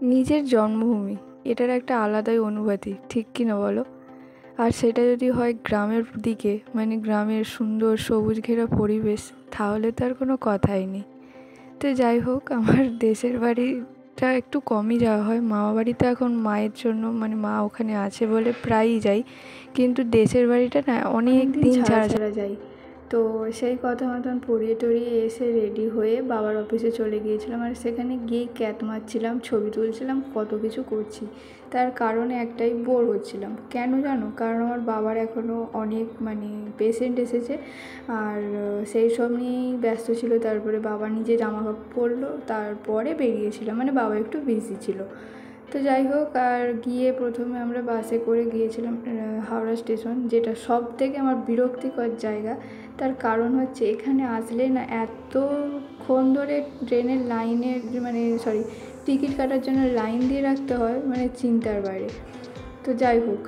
নিজের জন্মভূমি, এটার একটা আলাদাই অনুভূতি, ঠিক কি না বলো? আর সেটা যদি হয় গ্রামের দিকে, মানে গ্রামের সুন্দর সবুজ ঘেরা পরিবেশ, তাহলে তো আর কোনো কথাই নেই। তো যাই হোক, আমার দেশের বাড়িটা একটু কমই যাওয়া হয়। মামা বাড়িতে এখন মায়ের জন্য, মানে মা ওখানে আছে বলে প্রায়ই যাই, কিন্তু দেশের বাড়িটা না অনেক দিন ছাড়া ছাড়া যাই। তো সেই কথা মতন পড়িয়ে টরিয়ে এসে রেডি হয়ে বাবার অফিসে চলে গিয়েছিলাম। আর সেখানে গিয়ে ক্যাত মারছিলাম, ছবি তুলছিলাম, কত কিছু করছি। তার কারণে একটাই, বোর হচ্ছিলাম। কেন জানো? কারণ আমার বাবার এখনও অনেক পেশেন্ট এসেছে, আর সেই সব নিয়েই ব্যস্ত ছিল। তারপরে বাবা নিজে জামা কাপড় পরলো, তারপরে বেরিয়েছিলাম, বাবা একটু বিজি ছিল। তো যাই হোক, আর গিয়ে প্রথমে আমরা বাসে করে গিয়েছিলাম হাওড়া স্টেশন, যেটা সব থেকে আমার বিরক্তিকর জায়গা। তার কারণ হচ্ছে, এখানে আসলে না এতক্ষণ ধরে ট্রেনের লাইনের টিকিট কাটার জন্য লাইন দিয়ে রাখতে হয়, চিন্তার বাইরে। তো যাই হোক,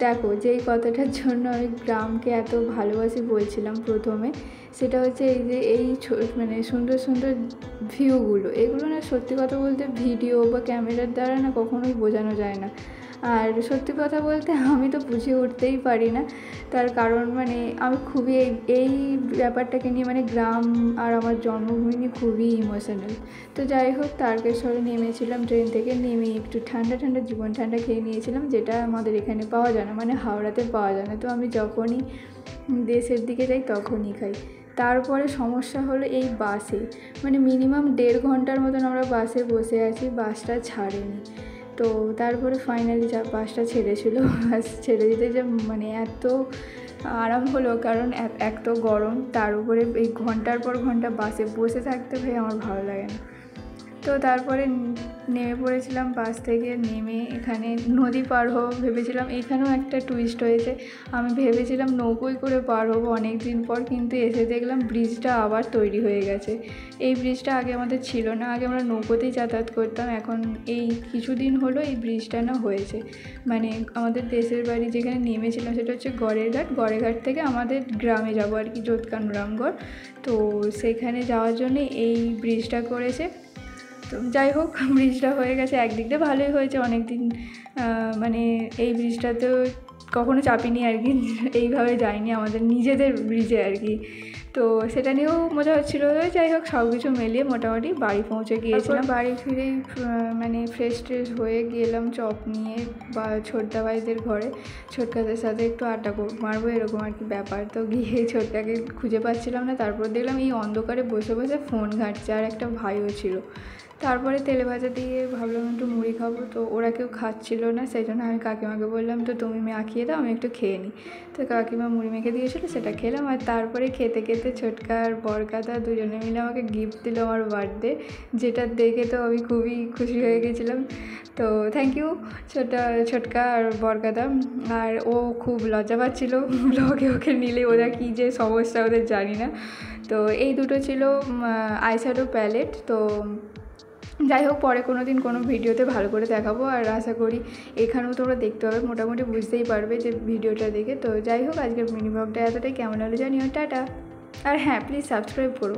দেখো, যেই কথাটার জন্য আমি গ্রামকে এত ভালোবাসি বলছিলাম প্রথমে, সেটা হচ্ছে এই যে সুন্দর সুন্দর ভিউগুলো, এগুলো না সত্যি কথা বলতে ভিডিও বা ক্যামেরার দ্বারা না কখনোই বোঝানো যায় না। আর সত্যি কথা বলতে আমি তো বুঝে উঠতেই পারি না। তার কারণ আমি খুবই এই ব্যাপারটাকে নিয়ে, গ্রাম আর আমার জন্মভূমি নিয়ে খুবই ইমোশনাল। তো যাই হোক, তারকেশ্বরে নেমেছিলাম। ট্রেন থেকে নেমে একটু ঠান্ডা ঠান্ডা জীবন ঠান্ডা খেয়ে নিয়েছিলাম, যেটা আমাদের এখানে পাওয়া যায় না, হাওড়াতে পাওয়া যায় না। তো আমি যখনই দেশের দিকে যাই তখনই খাই। তারপরে সমস্যা হলো এই বাসে, মিনিমাম 1.5 ঘন্টার মতন আমরা বাসে বসে আছি, বাসটা ছাড়েনি। তো তারপরে ফাইনালি বাসটা ছেড়েছিল। বাস ছেড়ে দিতে যে এত আরাম হলো, কারণ এক তো গরম, তার উপরে এই ঘন্টার পর ঘন্টা বাসে বসে থাকতে ভাই আমার ভালো লাগে না। তো তারপরে নেমে পড়েছিলাম বাস থেকে। নেমে এখানে নদী পার হবো ভেবেছিলাম। এখানেও একটা টুইস্ট হয়েছে, আমি ভেবেছিলাম নৌকোয় করে পার হবো অনেক দিন পর, কিন্তু এসে দেখলাম ব্রিজটা আবার তৈরি হয়ে গেছে। এই ব্রিজটা আগে আমাদের ছিল না, আগে আমরা নৌকোতেই যাতায়াত করতাম। এখন এই কিছুদিন হলো এই ব্রিজটা না হয়েছে। আমাদের দেশের বাড়ি যেখানে নেমেছিলাম সেটা হচ্ছে গড়েঘাট থেকে আমাদের গ্রামে যাবো আর কি, রামগড়। তো সেখানে যাওয়ার জন্যে এই ব্রিজটা করেছে। তো যাই হোক, ব্রিজটা হয়ে গেছে, একদিক দিয়ে ভালোই হয়েছে। অনেক দিন এই ব্রিজটাতেও কখনো চাপিনি আর কি, এইভাবে যাইনি আমাদের নিজেদের ব্রিজে আর কি। তো সেটা নিয়েও মজা হচ্ছিলো। যাই হোক, সব কিছু মিলিয়ে মোটামুটি বাড়ি পৌঁছে গিয়েছিলাম। বাড়ি ফিরেই ফ্রেশ ট্রেশ হয়ে গেলাম চপ নিয়ে বা ছোটদা ভাইদের ঘরে, ছোটকাদের সাথে একটু আড্ডা মারবো এরকম আর কি ব্যাপার। তো গিয়ে ছোটকাকে খুঁজে পাচ্ছিলাম না, তারপর দেখলাম এই অন্ধকারে বসে বসে ফোন ঘাঁটছে, আর একটা ভাইও ছিল। তারপরে তেলে ভাজা দিয়ে ভাবলাম একটু মুড়ি খাবো, তো ওরা কেউ খাচ্ছিল না, সেই জন্য আমি কাকিমাকে বললাম, তো তুমি মাখিয়ে দাও, আমি একটু খেয়ে নিই। তো কাকিমা মুড়ি মেখে দিয়েছিলো, সেটা খেলাম। আর তারপরে খেতে খেতে ছোটকা আর বরকাদা দুজনে মিলে আমাকে গিফট দিল আমার বার্থডে, যেটা দেখে তো আমি খুবই খুশি হয়ে গেছিলাম। তো থ্যাংক ইউ ছোটকা আর বরকাদা। আর ও খুব লজ্জা পাচ্ছিল ব্লগে ওকে নিলে, ওরা কী যে সমস্যা ওদের জানি না। তো এই দুটো ছিল আইশ্যাডো প্যালেট। তো যাই হোক, পরে কোনো দিন কোনো ভিডিওতে ভালো করে দেখাবো, আর আশা করি এখানেও তোমরা দেখতে হবে, মোটামুটি বুঝতেই পারবে যে ভিডিওটা দেখে। তো যাই হোক, আজকের মিনি ব্লগটা এতটাই, কেমন হলো জানিও, টাটা। আর হ্যাঁ, প্লিজ সাবস্ক্রাইব করো।